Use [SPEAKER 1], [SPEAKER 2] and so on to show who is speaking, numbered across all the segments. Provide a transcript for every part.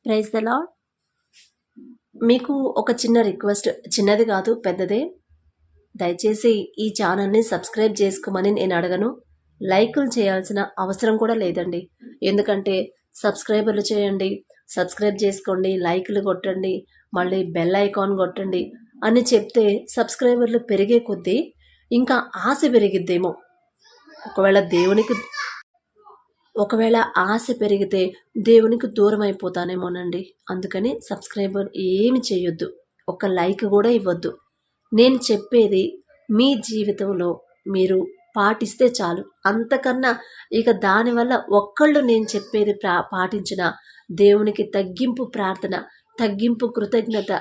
[SPEAKER 1] Praise the lord. మీకు ఒక చిన్న రిక్వెస్ట్, చిన్నది కాదు పెద్దదే. దయచేసి ఈ ఛానల్ని సబ్స్క్రైబ్ చేసుకోమని నేను అడగను. లైకులు చేయాల్సిన అవసరం కూడా లేదండి. ఎందుకంటే సబ్స్క్రైబర్లు చేయండి, సబ్స్క్రైబ్ చేసుకోండి, లైకులు కొట్టండి, మళ్ళీ బెల్ ఐకాన్ కొట్టండి అని చెప్తే సబ్స్క్రైబర్లు పెరిగే కొద్దీ ఇంకా ఆశ పెరిగిద్దేమో. ఒకవేళ ఆశ పెరిగితే దేవునికి దూరం అయిపోతానేమోనండి. అందుకని సబ్స్క్రైబర్ ఏమి చేయొద్దు, ఒక లైక్ కూడా ఇవ్వద్దు. నేను చెప్పేది మీ జీవితంలో మీరు పాటిస్తే చాలు. అంతకన్నా ఇక దానివల్ల ఒక్కళ్ళు నేను చెప్పేది పాటించిన దేవునికి తగ్గింపు ప్రార్థన, తగ్గింపు కృతజ్ఞత,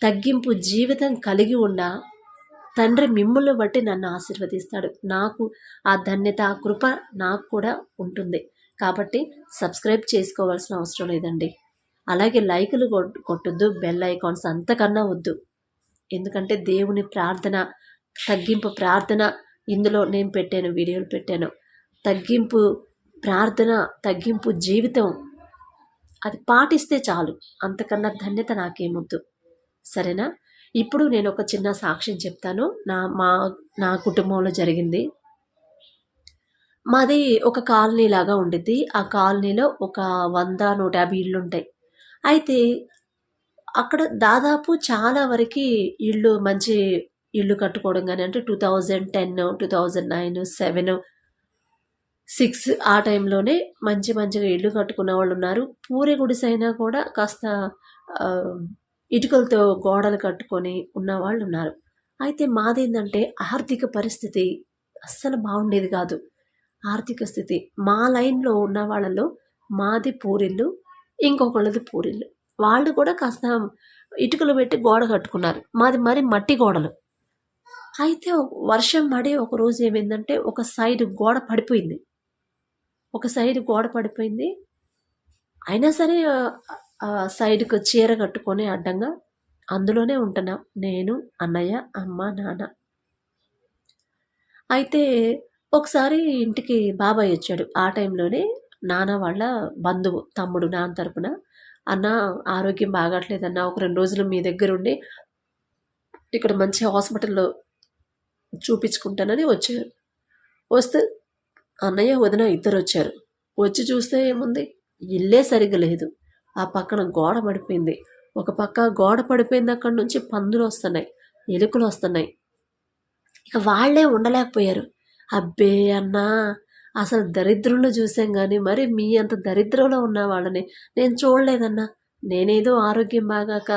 [SPEAKER 1] తగ్గింపు జీవితం కలిగి ఉన్న తండ్రి మిమ్ములను బట్టి నన్ను ఆశీర్వదిస్తాడు. నాకు ఆ ధన్యత, ఆ కృప నాకు కూడా ఉంటుంది. కాబట్టి సబ్స్క్రైబ్ చేసుకోవాల్సిన అవసరం లేదండి. అలాగే లైకులు కొట్టొద్దు, బెల్ ఐకాన్స్ అంతకన్నా వద్దు. ఎందుకంటే దేవుని ప్రార్థన, తగ్గింపు ప్రార్థన ఇందులో నేను పెట్టాను, వీడియోలు పెట్టాను. తగ్గింపు ప్రార్థన, తగ్గింపు జీవితం అది పాటిస్తే చాలు. అంతకన్నా ధన్యత నాకేమొద్దు. సరేనా? ఇప్పుడు నేను ఒక చిన్న సాక్ష్యం చెప్తాను. నా కుటుంబంలో జరిగింది. మాది ఒక కాలనీ లాగా ఉండిద్ది. ఆ కాలనీలో ఒక 100-150 ఇళ్ళు ఉంటాయి. అయితే అక్కడ దాదాపు చాలా వరకు మంచి ఇల్లు కట్టుకోవడం కానీ, అంటే 2010, 2009, 7, 6 ఆ టైంలోనే మంచిగా ఇల్లు కట్టుకున్న వాళ్ళు ఉన్నారు. పూరి గుడిసైనా కూడా కాస్త ఇటుకలతో గోడలు కట్టుకొని ఉన్నవాళ్ళు ఉన్నారు. అయితే మాదేంటంటే ఆర్థిక పరిస్థితి అస్సలు బాగుండేది కాదు. ఆర్థిక స్థితి మా లైన్లో ఉన్న వాళ్ళలో మాది పూరిల్లు, ఇంకొకళ్ళది పూరిల్లు. వాళ్ళు కూడా కాస్త ఇటుకలు పెట్టి గోడ కట్టుకున్నారు. మాది మరి మట్టి గోడలు. అయితే వర్షం పడి ఒకరోజు ఏమైందంటే ఒక సైడ్ గోడ పడిపోయింది. అయినా సరే సైడ్కి చీర కట్టుకొని అడ్డంగా అందులోనే ఉంటున్నాం, నేను, అన్నయ్య, అమ్మ, నాన్న. అయితే ఒకసారి ఇంటికి బాబాయ్ వచ్చాడు. ఆ టైంలోనే నాన్న వాళ్ళ బంధువు, తమ్ముడు, నాన్న తరపున, అన్న ఆరోగ్యం బాగట్లేదన్న, ఒక 2 రోజులు మీ దగ్గర ఉండి ఇక్కడ మంచి హాస్పిటల్లో చూపించుకుంటానని వచ్చారు. వస్తే అన్నయ్య, వదిన ఇద్దరు వచ్చారు. వచ్చి చూస్తే ఏముంది, ఇల్లే సరిగ్గా లేదు. ఆ పక్కన గోడ పడిపోయింది. ఒక పక్క గోడ పడిపోయింది, అక్కడి నుంచి పందులు వస్తున్నాయి, ఎలుకలు వస్తున్నాయి. ఇక వాళ్ళే ఉండలేకపోయారు. అబ్బే అన్నా, అసలు దరిద్రంలో చూసాం కానీ మరి మీ అంత దరిద్రంలో ఉన్న వాళ్ళని నేను చూడలేదన్నా. నేనేదో ఆరోగ్యం బాగాక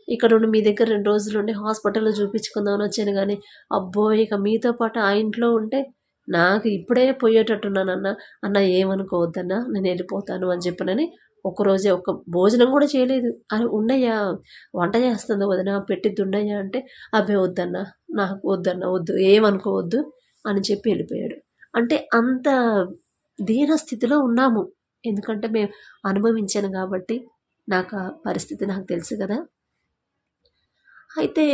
[SPEAKER 1] ఇక్కడ ఉండి మీ దగ్గర 2 రోజులు ఉండి హాస్పిటల్లో చూపించుకుందామని వచ్చాను కానీ అబ్బో, ఇక మీతో పాటు ఆ ఇంట్లో ఉంటే నాకు ఇప్పుడే పోయేటట్టున్నానన్నా. అన్న ఏమనుకోవద్దన్నా, నేను వెళ్ళిపోతాను అని చెప్పనని ఒకరోజే ఒక భోజనం కూడా చేయలేదు. అని ఉండయ్యా, వంట చేస్తుంది వదిన, పెట్టిద్ది ఉండయ్యా అంటే అబ్బే వద్దన్నా, నాకు వద్దన్నా, వద్దు, ఏమనుకోవద్దు అని చెప్పి వెళ్ళిపోయాడు. అంటే అంత దీనస్థితిలో ఉన్నాము. ఎందుకంటే మేము అనుభవించాను కాబట్టి నాకు ఆ పరిస్థితి నాకు తెలుసు కదా. అయితే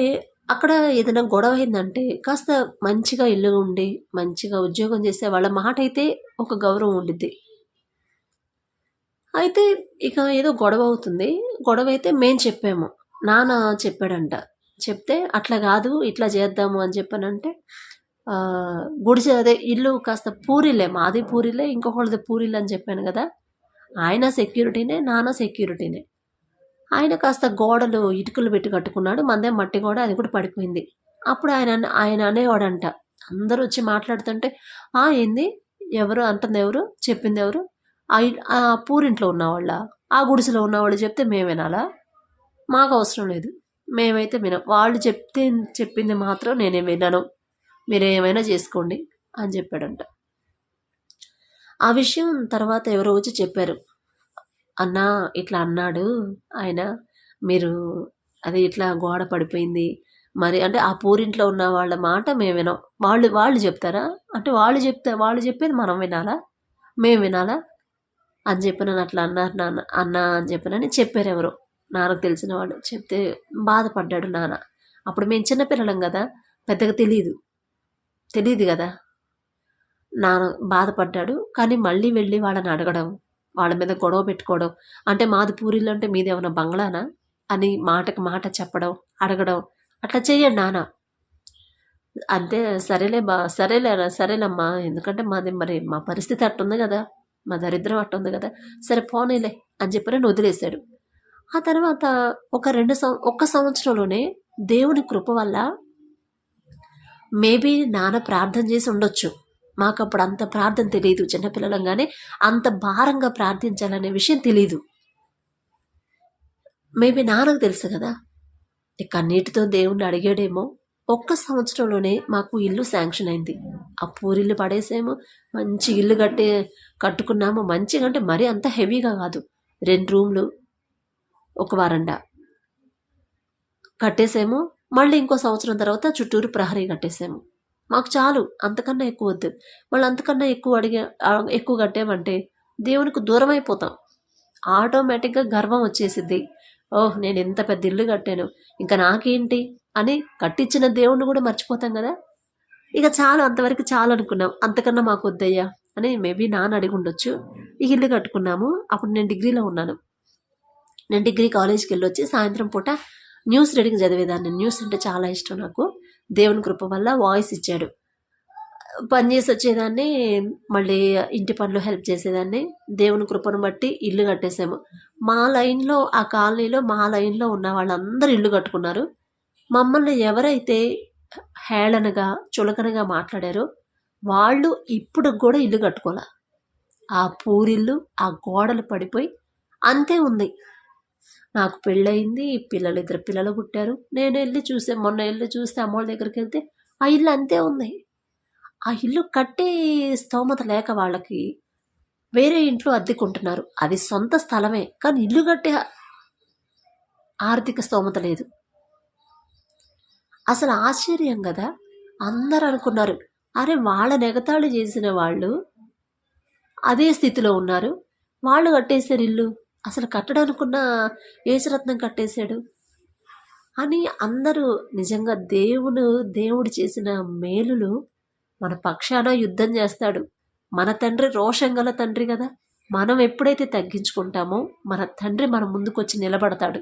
[SPEAKER 1] అక్కడ ఏదైనా గొడవ అయిందంటే కాస్త మంచిగా ఇల్లు ఉండి మంచిగా ఉద్యోగం చేసే వాళ్ళ మాట అయితే ఒక గౌరవం ఉండిద్ది. అయితే ఇక ఏదో గొడవ అవుతుంది. గొడవ అయితే మేము చెప్పాము, నాన్న చెప్పాడంట. చెప్తే అట్లా కాదు, ఇట్లా చేద్దాము అని చెప్పానంటే గుడిసె, అదే ఇల్లు కాస్త పూరిలే, మాది పూరిలే, ఇంకొకళ్ళది పూరిలే అని చెప్పాను కదా. ఆయన సెక్యూరిటీనే, నాన్న సెక్యూరిటీనే. ఆయన కాస్త గోడలు ఇటుకలు పెట్టి కట్టుకున్నాడు, మందే మట్టి గోడ, అది కూడా పడిపోయింది. అప్పుడు ఆయన అనేవాడంట, అందరూ వచ్చి మాట్లాడుతుంటే ఏంది, ఎవరు అంటుంది, ఎవరు చెప్పింది, ఎవరు, ఆ పూరింట్లో ఉన్నవాళ్ళ, ఆ గుడిసెలో ఉన్నవాళ్ళు చెప్తే మేము వినాలా? మాకు అవసరం లేదు, మేమైతే వినం. వాళ్ళు చెప్పింది మాత్రం నేనే వినను, మీరు ఏమైనా చేసుకోండి అని చెప్పాడంట. ఆ విషయం తర్వాత ఎవరో వచ్చి చెప్పారు, అన్నా ఇట్లా అన్నాడు ఆయన, మీరు అది ఇట్లా గోడ పడిపోయింది మరి, అంటే ఆ పూరింట్లో ఉన్న వాళ్ళ మాట మేము వినాం, వాళ్ళు చెప్తారా అంటే వాళ్ళు చెప్పేది మనం వినాలా, మేము వినాలా అని చెప్పినని అట్లా అన్నారు నాన్న, అన్నా అని చెప్పినని చెప్పారు ఎవరో, నాన్నకు తెలిసిన వాళ్ళు చెప్తే బాధపడ్డాడు నాన్న. అప్పుడు మేము చిన్నపిల్లలం కదా, పెద్దగా తెలియదు కదా. నాన్న బాధపడ్డాడు. కానీ మళ్ళీ వెళ్ళి వాళ్ళని అడగడం, వాళ్ళ మీద గొడవ పెట్టుకోవడం, అంటే మాది పూరీలు అంటే మీదేమన్నా బంగ్లానా అని మాటకి మాట చెప్పడం, అడగడం, అట్లా చేయండి నాన్న. అంతే, సరేలేమ్మా, ఎందుకంటే మాది మరి మా పరిస్థితి అట్టుంది కదా, మా దరిద్రం అట్టుంది కదా, సరే పోనీలే అని చెప్పి నన్ను వదిలేశాడు. ఆ తర్వాత ఒక్క సంవత్సరంలోనే దేవుని కృప వల్ల మేబీ నాన్న ప్రార్థన చేసి ఉండొచ్చు. మాకు అప్పుడు అంత ప్రార్థన తెలియదు, చిన్నపిల్లలంగానే అంత భారంగా ప్రార్థించాలనే విషయం తెలీదు. మేబీ నాన్నకు తెలుసు కదా, కన్నీటితో దేవుణ్ణి అడిగాడేమో. ఒక్క సంవత్సరంలోనే మాకు ఇల్లు శాంక్షన్ అయింది. ఆ పూరిల్లు పడేసాము, మంచి ఇల్లు కట్టుకున్నాము. మంచిగా అంటే మరీ అంత హెవీగా కాదు, 2 రూమ్లు, ఒక వరండా కట్టేసాము. మళ్ళీ ఇంకో సంవత్సరం తర్వాత చుట్టూరు ప్రహరీ కట్టేసాము. మాకు చాలు, అంతకన్నా ఎక్కువ వద్దు. మళ్ళీ అంతకన్నా ఎక్కువ కట్టామంటే దేవునికి దూరం అయిపోతాం. ఆటోమేటిక్గా గర్వం వచ్చేసిద్ది. ఓహ్, నేను ఎంత పెద్ద ఇల్లు కట్టాను, ఇంకా నాకేంటి అని కట్టించిన దేవుణ్ణి కూడా మర్చిపోతాం కదా. ఇక చాలు, అంతవరకు చాలు అనుకున్నాం. అంతకన్నా మాకు వద్దయ్యా అని మేబీ నాన్న అడిగి ఉండొచ్చు. ఈ ఇల్లు కట్టుకున్నాము. అప్పుడు నేను డిగ్రీలో ఉన్నాను. నేను డిగ్రీ కాలేజ్కి వెళ్ళొచ్చి సాయంత్రం పూట న్యూస్ రీడింగ్ చదివేదాన్ని. న్యూస్ అంటే చాలా ఇష్టం నాకు. దేవుని కృప వల్ల వాయిస్ ఇచ్చాడు. పని చేసి వచ్చేదాన్ని, మళ్ళీ ఇంటి పనులు హెల్ప్ చేసేదాన్ని. దేవుని కృపను బట్టి ఇల్లు కట్టేసాము. మా లైన్లో, ఆ కాలనీలో మా లైన్లో ఉన్న వాళ్ళందరూ ఇల్లు కట్టుకున్నారు. మమ్మల్ని ఎవరైతే హేళనగా చులకనగా మాట్లాడారో వాళ్ళు ఇప్పుడు కూడా ఇల్లు కట్టుకోలే. ఆ పూరిల్లు, ఆ గోడలు పడిపోయి అంతే ఉంది. నాకు పెళ్ళయింది, 2 పిల్లలు పుట్టారు. నేను మొన్న వెళ్ళి చూస్తే అమ్మోళ్ళ దగ్గరికి వెళ్తే ఆ ఇల్లు అంతే ఉంది. ఆ ఇల్లు కట్టే స్తోమత లేక వాళ్ళకి వేరే ఇంట్లో అద్దెకుంటున్నారు. అది సొంత స్థలమే, కానీ ఇల్లు కట్టే ఆర్థిక స్తోమత లేదు. అసలు ఆశ్చర్యం కదా. అందరూ అనుకున్నారు, అరే వాళ్ళని ఎగతాళి చేసిన వాళ్ళు అదే స్థితిలో ఉన్నారు, వాళ్ళు కట్టేశారు ఇల్లు, అసలు కట్టడానికున్న యేసురత్నం కట్టేశాడు అని అందరూ. నిజంగా దేవుడు చేసిన మేలులు మన పక్షాన యుద్ధం చేస్తాడు. మన తండ్రి రోషం గల తండ్రి కదా. మనం ఎప్పుడైతే తగ్గించుకుంటామో మన తండ్రి మన ముందుకొచ్చి నిలబడతాడు.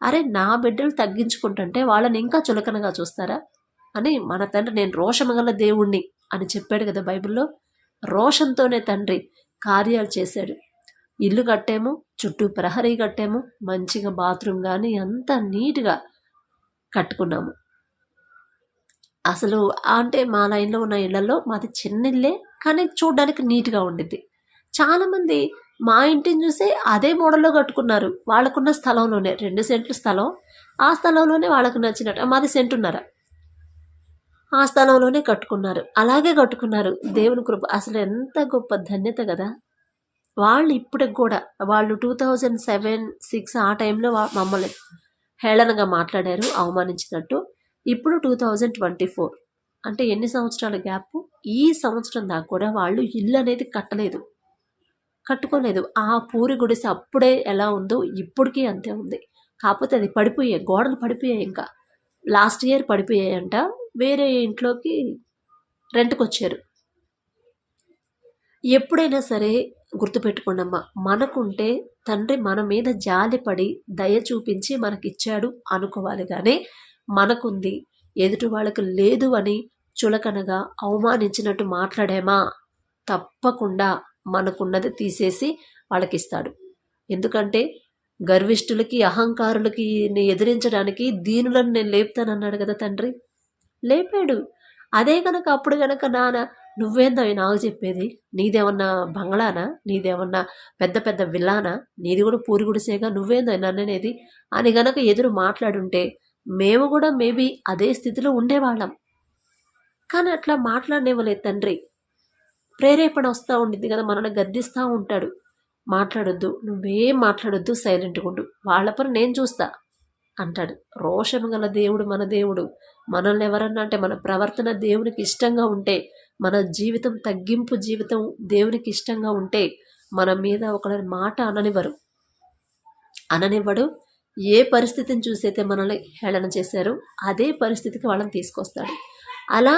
[SPEAKER 1] అరే, నా బిడ్డలు తగ్గించుకుంటుంటే వాళ్ళని ఇంకా చులకనగా చూస్తారా అని మన తండ్రి, నేను రోషము గల దేవుణ్ణి అని చెప్పాడు కదా బైబిల్లో. రోషంతోనే తండ్రి కార్యాలు చేశాడు. ఇల్లు కట్టాము, చుట్టూ ప్రహరీ కట్టాము, మంచిగా బాత్రూమ్ కానీ అంతా నీట్గా కట్టుకున్నాము. అసలు అంటే మా లైన్లో ఉన్న ఇళ్లలో మాది చిన్న ఇల్లే, కానీ చూడడానికి నీట్గా ఉండిద్ది. చాలామంది మా ఇంటిని చూసే అదే మోడల్లో కట్టుకున్నారు. వాళ్ళకున్న స్థలంలోనే 2 సెంట్లు స్థలం, ఆ స్థలంలోనే వాళ్ళకు నచ్చినట్టు, మాది సెంటున్నర, ఆ స్థలంలోనే కట్టుకున్నారు. అలాగే కట్టుకున్నారు. దేవుని కృప అసలు ఎంత గొప్ప ధన్యత కదా. వాళ్ళు ఇప్పటికి కూడా, వాళ్ళు 2007-6 ఆ టైంలో మమ్మల్ని హేళనగా మాట్లాడారు, అవమానించినట్టు. ఇప్పుడు 2024 అంటే ఎన్ని సంవత్సరాల గ్యాప్. ఈ సంవత్సరం దాకా కూడా వాళ్ళు ఇల్లు అనేది కట్టుకోలేదు. ఆ పూరి గుడిసె అప్పుడే ఎలా ఉందో ఇప్పటికీ అంతే ఉంది. కాకపోతే అది పడిపోయాయి, గోడలు పడిపోయాయి. ఇంకా లాస్ట్ ఇయర్ పడిపోయాయంట. వేరే ఇంట్లోకి రెంట్కి వచ్చారు. ఎప్పుడైనా సరే గుర్తుపెట్టుకోండమ్మా, మనకుంటే తండ్రి మన మీద జాలిపడి దయ చూపించి మనకిచ్చాడు అనుకోవాలి. కానీ మనకుంది, ఎదుటి వాళ్ళకు లేదు అని చులకనగా అవమానించినట్టు మాట్లాడామా, తప్పకుండా మనకున్నది తీసేసి వాళ్ళకిస్తాడు. ఎందుకంటే గర్విష్ఠులకి, అహంకారులకి ఎదిరించడానికి దీనులను నేను లేపుతానన్నాడు కదా తండ్రి. లేపాడు. అదే కనుక అప్పుడు కనుక నాన్న, నువ్వేందో నాకు చెప్పేది, నీదేమన్నా బంగ్లానా, నీదేమన్నా పెద్ద పెద్ద విల్లానా, నీది కూడా పూరి గుడిసేగా, నువ్వేందో నన్ననేది అని గనక ఎదురు మాట్లాడుంటే మేము కూడా మేబీ అదే స్థితిలో ఉండేవాళ్ళం. కానీ అట్లా మాట్లాడనివ్వలేదు తండ్రి. ప్రేరేపణ వస్తూ ఉండిద్ది కదా, మనల్ని గద్దిస్తూ ఉంటాడు. మాట్లాడొద్దు, నువ్వేం మాట్లాడొద్దు, సైలెంట్గా ఉండు, వాళ్ళ పని నేను చూస్తా అంటాడు. రోషం గల దేవుడు మన దేవుడు. మనల్ని ఎవరన్నా అంటే మన ప్రవర్తన దేవునికి ఇష్టంగా ఉంటే, మన జీవితం తగ్గింపు జీవితం దేవునికి ఇష్టంగా ఉంటే మన మీద ఒకరి మాట అననివ్వడు. ఏ పరిస్థితిని చూసైతే మనల్ని హేళన చేశారో అదే పరిస్థితికి వాళ్ళని తీసుకొస్తాడు. అలా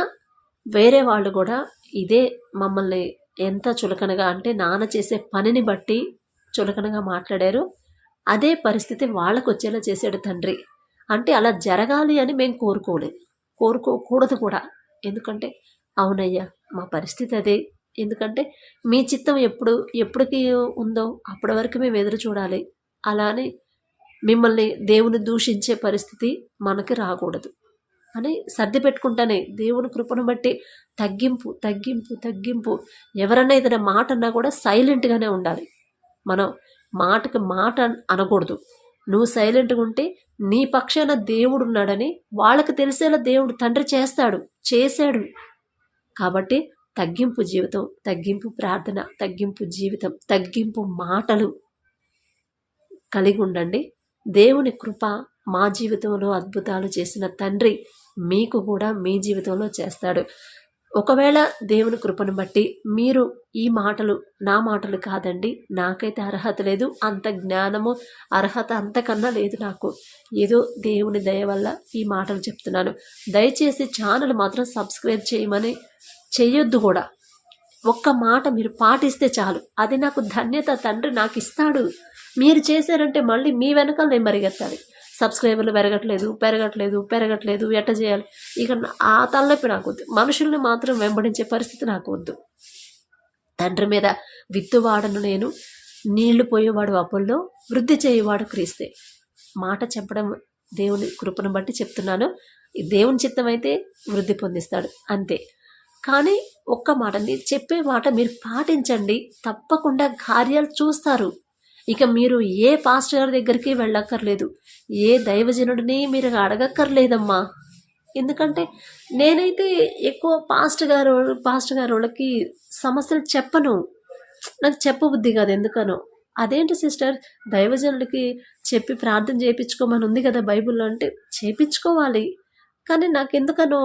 [SPEAKER 1] వేరే వాళ్ళు కూడా ఇదే మమ్మల్ని ఎంత చులకనగా అంటే నాన్న చేసే పనిని బట్టి చులకనగా మాట్లాడారు. అదే పరిస్థితి వాళ్ళకు వచ్చేలా చేశాడు తండ్రి. అంటే అలా జరగాలి అని మేము కోరుకోకూడదు కూడా. ఎందుకంటే అవునయ్యా మా పరిస్థితి అదే. ఎందుకంటే మీ చిత్తం ఎప్పటికి ఉందో అప్పటి వరకు మేము ఎదురు చూడాలి. అలానే మిమ్మల్ని దేవుని దూషించే పరిస్థితి మనకి రాకూడదు అని సర్ది పెట్టుకుంటానే దేవుని కృపను బట్టి తగ్గింపు తగ్గింపు తగ్గింపు. ఎవరన్నా ఏదైనా మాట అన్నా కూడా సైలెంట్గానే ఉండాలి. మనం మాటకి మాట అనకూడదు. నువ్వు సైలెంట్గా ఉంటే నీ పక్షాన దేవుడు ఉన్నాడని వాళ్ళకి తెలిసేలా దేవుడు తండ్రి చేశాడు. కాబట్టి తగ్గింపు జీవితం, తగ్గింపు ప్రార్థన, తగ్గింపు జీవితం, తగ్గింపు మాటలు కలిగి ఉండండి. దేవుని కృప మా జీవితంలో అద్భుతాలు చేసిన తండ్రి మీకు కూడా మీ జీవితంలో చేస్తాడు. ఒకవేళ దేవుని కృపను బట్టి మీరు ఈ మాటలు నా మాటలు కాదండి, నాకైతే అర్హత లేదు, అంత జ్ఞానము అర్హత అంతకన్నా లేదు నాకు, ఏదో దేవుని దయ వల్ల ఈ మాటలు చెప్తున్నాను. దయచేసి ఛానల్ మాత్రం సబ్స్క్రైబ్ చేయమని చెయ్యొద్దు కూడా. ఒక్క మాట మీరు పాటిస్తే చాలు, అది నాకు ధన్యత తండ్రి నాకు ఇస్తాడు. మీరు చేశారంటే మళ్ళీ మీ వెనకాల నేను పరిగెత్తాలి. సబ్స్క్రైబర్లు పెరగట్లేదు ఎట్ట చేయాలి? ఇక ఆ తలనొప్పి నాకు వద్దు. మనుషుల్ని మాత్రం వెంబడించే పరిస్థితి నాకు వద్దు. తండ్రి మీద విత్తువాడను నేను, నీళ్లు పోయేవాడు అపోల్లో, వృద్ధి చేయేవాడు క్రీస్తే. మాట చెప్పడం దేవుని కృపను బట్టి చెప్తున్నాను. దేవుని చిత్తం అయితే వృద్ధి పొందిస్తాడు అంతే. కానీ ఒక్క మాట, నేను చెప్పే మాట మీరు పాటించండి, తప్పకుండా కార్యాలు చూస్తారు. ఇక మీరు ఏ పాస్టర్ గారి దగ్గరికి వెళ్ళక్కర్లేదు, ఏ దైవజనుడిని మీరు అడగక్కర్లేదమ్మా. ఎందుకంటే నేనైతే ఎక్కువ పాస్టర్ గారు వాళ్ళకి సమస్యలు చెప్పను, నాకు చెప్పబుద్ధి కాదు ఎందుకనో. అదేంటి సిస్టర్, దైవజనుడికి చెప్పి ప్రార్థన చేయించుకోమని ఉంది కదా బైబిల్లో అంటే చేయించుకోవాలి. కానీ నాకెందుకనో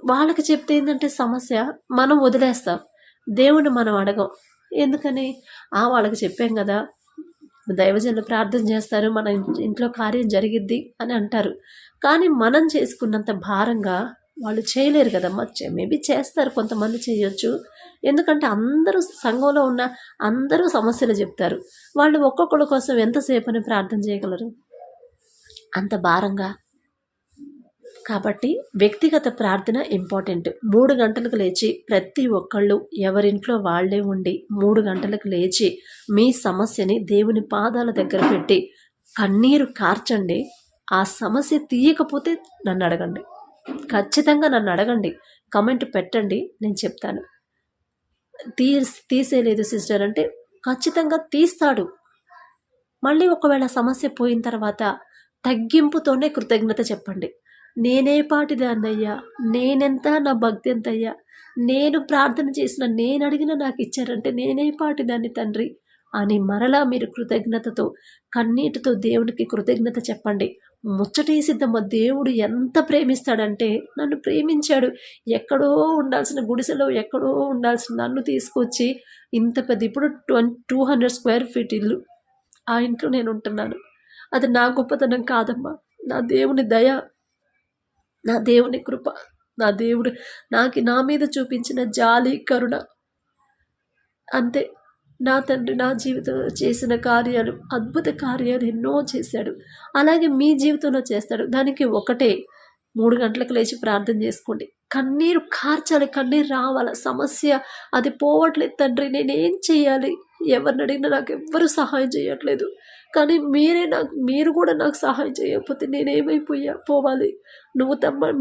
[SPEAKER 1] వాళ్ళకి చెప్తే ఏంటంటే సమస్య మనం వదిలేస్తాం, దేవుని మనం అడగం. ఎందుకని వాళ్ళకి చెప్పాం కదా, దైవజనులు ప్రార్థన చేస్తారు, మన ఇంట్లో కార్యం జరిగిద్ది అని అంటారు. కానీ మనం చేసుకున్నంత భారంగా వాళ్ళు చేయలేరు కదమ్మా. మేబీ చేస్తారు, కొంతమంది చేయొచ్చు. ఎందుకంటే అందరూ సంఘంలో ఉన్న అందరూ సమస్యలు చెప్తారు. వాళ్ళు ఒక్కొక్కళ్ళ కోసం ఎంతసేపు అని ప్రార్థన చేయగలరు అంత భారంగా? కాబట్టి వ్యక్తిగత ప్రార్థన ఇంపార్టెంట్. 3 గంటలకు లేచి ప్రతి ఒక్కళ్ళు ఎవరింట్లో వాళ్ళే ఉండి 3 గంటలకు లేచి మీ సమస్యని దేవుని పాదాల దగ్గర పెట్టి కన్నీరు కార్చండి. ఆ సమస్య తీయకపోతే నన్ను అడగండి, ఖచ్చితంగా నన్ను అడగండి, కమెంట్ పెట్టండి, నేను చెప్తాను. తీసేయలేదు సిస్టర్ అంటే ఖచ్చితంగా తీస్తాడు. మళ్ళీ ఒకవేళ సమస్య పోయిన తర్వాత తగ్గింపుతోనే కృతజ్ఞత చెప్పండి. నేనే పాటిదాన్నయ్యా, నేనెంత, నా భక్తి ఎంతయ్యా, నేను ప్రార్థన చేసిన, నేను అడిగిన నాకు ఇచ్చారంటే నేనే పాటిదాన్ని తండ్రి అని మరలా మీరు కృతజ్ఞతతో కన్నీటితో దేవునికి కృతజ్ఞత చెప్పండి. ముచ్చటేసిద్దమ్మ, దేవుడు ఎంత ప్రేమిస్తాడంటే నన్ను ప్రేమించాడు. ఎక్కడో ఉండాల్సిన గుడిసెలో ఎక్కడో ఉండాల్సిన నన్ను తీసుకొచ్చి ఇంత పెద్ద, ఇప్పుడు 200 స్క్వేర్ ఫీట్ ఇల్లు, ఆ ఇంట్లో నేను ఉంటున్నాను. అది నా గొప్పతనం కాదమ్మా, నా దేవుని దయ, నా దేవుని కృప, నా దేవుడు నా మీద చూపించిన జాలి కరుణ అంతే. నా తండ్రి నా జీవితంలో చేసిన కార్యాలు, అద్భుత కార్యాలు ఎన్నో చేశాడు. అలాగే మీ జీవితంలో చేస్తాడు. దానికి ఒకటే, 3 గంటలకు లేచి ప్రార్థన చేసుకోండి. కన్నీరు కార్చాలి, కన్నీరు రావాలి. సమస్య అది పోవట్లేదు తండ్రి, నేనేం చేయాలి? ఎవరిని అడిగినా నాకు ఎవ్వరూ సహాయం చేయట్లేదు. కానీ మీరు కూడా నాకు సహాయం చేయకపోతే పోవాలి.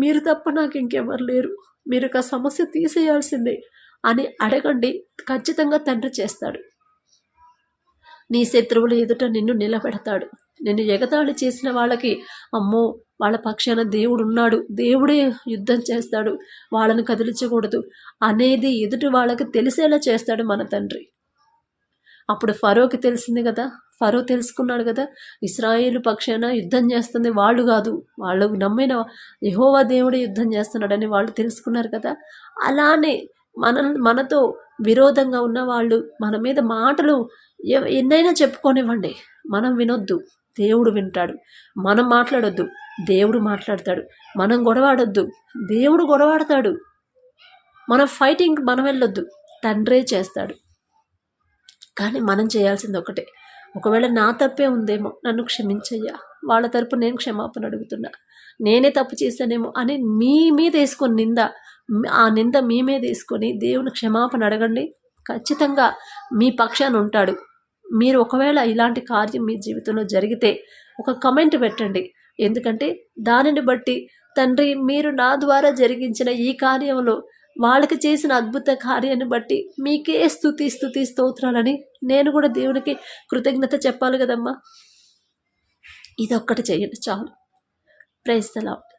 [SPEAKER 1] మీరు తప్ప నాకు ఇంకెవరు లేరు, మీరు ఆ సమస్య తీసేయాల్సిందే అని అడగండి. ఖచ్చితంగా తండ్రి చేస్తాడు. నీ శత్రువుల ఎదుట నిన్ను నిలబెడతాడు. నిన్ను ఎగతాళి చేసిన వాళ్ళకి, అమ్మో వాళ్ళ పక్షాన దేవుడు ఉన్నాడు, దేవుడే యుద్ధం చేస్తాడు, వాళ్ళని కదిలించకూడదు అనేది ఎదుటి వాళ్ళకి తెలిసేలా చేస్తాడు మన తండ్రి. అప్పుడు ఫరోకి తెలిసింది కదా, ఫరో తెలుసుకున్నాడు కదా, ఇశ్రాయేలు పక్షాన యుద్ధం చేస్తుంది వాళ్ళు కాదు, వాళ్ళు నమ్మిన యెహోవా దేవుడే యుద్ధం చేస్తున్నాడని వాళ్ళు తెలుసుకున్నారు కదా. అలానే మనతో విరోధంగా ఉన్న వాళ్ళు మన మీద మాటలు ఎన్నైనా చెప్పుకోనివ్వండి, మనం వినొద్దు, దేవుడు వింటాడు. మనం మాట్లాడొద్దు, దేవుడు మాట్లాడతాడు. మనం గొడవాడొద్దు, దేవుడు గొడవాడతాడు. మనం ఫైటింగ్ మనం వెళ్ళొద్దు, తండ్రే చేస్తాడు. కానీ మనం చేయాల్సింది ఒకటే, ఒకవేళ నా తప్పే ఉందేమో నన్ను క్షమించయ్యా, వాళ్ళ తరపు నేను క్షమాపణ అడుగుతున్నా, నేనే తప్పు చేశానేమో అని మీ మీద వేసుకొని ఆ నింద మీ మీద వేసుకొని దేవుని క్షమాపణ అడగండి. ఖచ్చితంగా మీ పక్షాన ఉంటాడు. మీరు ఒకవేళ ఇలాంటి కార్యం మీ జీవితంలో జరిగితే ఒక కమెంట్ పెట్టండి. ఎందుకంటే దానిని బట్టి తండ్రి మీరు నా ద్వారా జరిగించిన ఈ కార్యంలో వాళ్ళకి చేసిన అద్భుత కార్యాన్ని బట్టి మీకే స్తుతి స్తోత్రాలని నేను కూడా దేవునికి కృతజ్ఞత చెప్పాలి కదమ్మా. ఇదొక్కటి చెయ్యండి చాలు. Praise the lord.